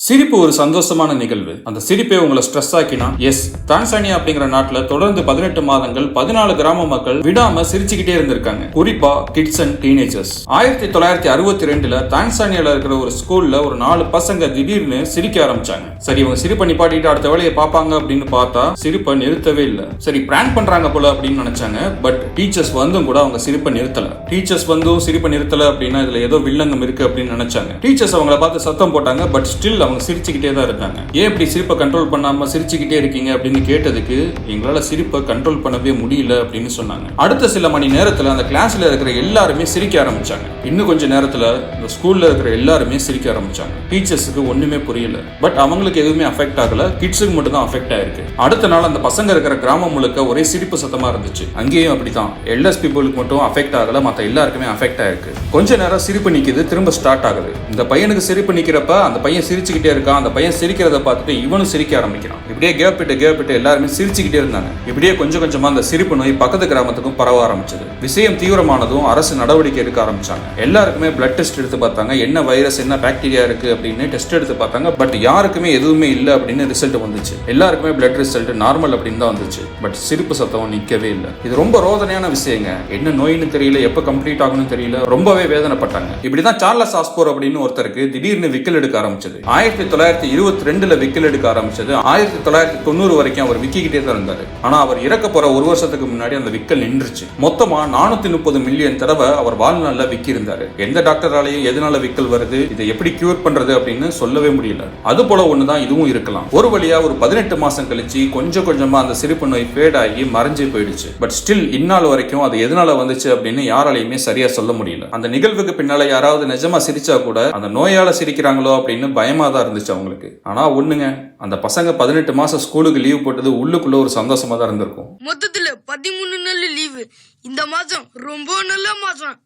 சிரிப்பு ஒரு சந்தோஷமான நிகழ்வு. அந்த சிரிப்பே உங்களை ஸ்ட்ரெஸ் ஆக்கினா எஸ். தான்சானியா அப்படிங்கிற நாட்டுல தொடர்ந்து 18 மாதங்கள் 14 கிராம மக்கள் விடாம சிரிச்சுக்கிட்டே இருந்திருக்காங்க. குறிப்பா கிட்ஸ் அண்ட் டீனேஜர்ஸ். 1962ல தான்சானியால இருக்கிற ஒரு ஸ்கூல்ல ஒரு 4 பசங்க திடீர்னு சிரிக்க ஆரம்பிச்சாங்க. சரி, இவங்க சிரிப்பை நிப்பாட்டிட்டு அடுத்த வேலையை பார்ப்பாங்க அப்படின்னு பார்த்தா சிரிப்பை நிறுத்தவே இல்லை. சரி, பிராங்க் பண்றாங்க போல அப்படின்னு நினைச்சாங்க. பட் டீச்சர்ஸ் வந்தும் கூட அவங்க சிரிப்பை நிறுத்தல. டீச்சர்ஸ் வந்தும் சிரிப்பை நிறுத்தல அப்படின்னா இதுல ஏதோ வில்லங்கம் இருக்கு அப்படின்னு நினைச்சாங்க. டீச்சர்ஸ் அவங்கள பார்த்து சத்தம் போட்டாங்க. பட் ஸ்டில் அவங்க சிரிச்சுக்கிட்டே தான் இருக்காங்க. ஏன் இப்படி சிரிப்பை கண்ட்ரோல் பண்ணாம சிரிச்சுக்கிட்டே இருக்கீங்க அப்படின்னு கேட்டதுக்கு எங்களால சிரிப்பை கண்ட்ரோல் பண்ணவே முடியல அப்படின்னு சொன்னாங்க. அடுத்த சில மணி நேரத்துல அந்த கிளாஸ்ல இருக்கிற எல்லாருமே சிரிக்க ஆரம்பிச்சாங்க. இன்னும் கொஞ்ச நேரத்துல இந்த ஸ்கூல்ல இருக்கிற எல்லாருமே சிரிக்க ஆரம்பிச்சாங்க. டீச்சர்ஸுக்கு ஒண்ணுமே புரியல. பட் அவங்களுக்கு எதுவுமே அஃபெக்ட் ஆகல. கிட்ஸுக்கு மட்டும் தான் அஃபெக்ட் ஆயிருக்கு. அடுத்த நாள் அந்த பசங்க இருக்கிற கிராமம் முழுக்க ஒரே சிரிப்பு சத்தமா இருந்துச்சு. அங்கேயும் அப்படித்தான். எல்எஸ் பீப்புளுக்கு மட்டும் அஃபெக்ட் ஆகல, மத்த எல்லாருக்குமே அஃபெக்ட் ஆயிருக்கு. கொஞ்ச நேரம் சிரிப்பு நிக்குது, திரும்ப ஸ்டார்ட் ஆகுது. இந்த பையனுக்கு சிரிப்பு நிக்கிறப்ப அந்த பையன் சிரிச்சுக்கிட்டே இருக்கான். அந்த பையன் சிரிக்கிறத பார்த்துட்டு இவனும் சிரிக்க ஆரம்பிக்கிறான். இப்படியே கேப்பிட்டு எல்லாருமே சிரிச்சுக்கிட்டே இருந்தாங்க. இப்படியே கொஞ்சம் கொஞ்சமா அந்த சிரிப்பு நோய் பக்கத்து கிராமத்துக்கும் பரவ ஆரம்பிச்சது. விஷயம் தீவிரமானதும் அரசு நடவடிக்கை எடுக்க ஆரம்பிச்சாங்க. எல்லாருக்குமே பிளட் டெஸ்ட் எடுத்து பார்த்தாங்க. என்ன வைரஸ் என்ன பாக்டீரியா இருக்கு அப்படின்னு டெஸ்ட் எடுத்து பார்த்தாங்க. பட் யாருக்குமே எதுவுமே இல்லை அப்படின்னு ரிசல்ட் வந்துச்சு. எல்லாருக்குமே பிளட் ரிசல்ட் நார்மல் அப்படின்னு தான் வந்துச்சு. பட் சிரிப்பு சத்தம் நிக்கவே இல்லை. இது ரொம்ப ரோதனையான விஷயங்க. என்ன நோயின்னு தெரியல, எப்ப கம்ப்ளீட் ஆகணும்னு தெரியல. ரொம்பவே வேதனைப்பட்டாங்க. இப்படிதான் சார்லஸ் ஆஸ்போர் அப்படின்னு ஒருத்தருக்கு திடீர்னு விக்கல் எடுக்க ஆரம்பிச்சது. 1922ல விக்கல் எடுக்க ஆரம்பிச்சது. 1990 வரைக்கும் அவர் விக்கிக்கிட்டே தான் இருந்தாரு. ஆனா அவர் இறக்க போற ஒரு வருஷத்துக்கு முன்னாடி அந்த விக்கல் நின்றுச்சு. மொத்தமா 430 மில்லியன் தடவை அவர் வாழ்நாள்ல விக்கி இருந்தாரு. எந்த டாக்டராலையும் எதனால விக்கல் வருது, இதை எப்படி கியூர் பண்றது அப்படின்னு சொல்லவே முடியல. அது போல ஒண்ணுதான் இதுவும் இருக்கலாம். ஒரு வழியா ஒரு 18 மாசம் கழிச்சு கொஞ்சம் கொஞ்சமா அந்த சிரிப்பு நோய் ஃபேட் ஆகி மறைஞ்சு போயிடுச்சு. பட் ஸ்டில் இந்நாள் வரைக்கும் அது எதனால வந்துச்சு அப்படின்னு யாராலையுமே சரியா சொல்ல முடியல. அந்த நிகழ்வுக்கு பின்னால யாராவது நிஜமா சிரிச்சா கூட அந்த நோயால சிரிக்கிறாங்களோ அப்படின்னு பயமா தான் இருந்துச்சு அவங்களுக்கு. ஆனா ஒண்ணுங்க, அந்த பசங்க 18 மாசம் ஸ்கூலுக்கு லீவ் போட்டது உள்ளுக்குள்ள ஒரு சந்தோஷமா தான் இருந்திருக்கும். மொத்தத்துல 13 நாள் லீவு. இந்த மாசம் ரொம்ப நல்ல மாசம்.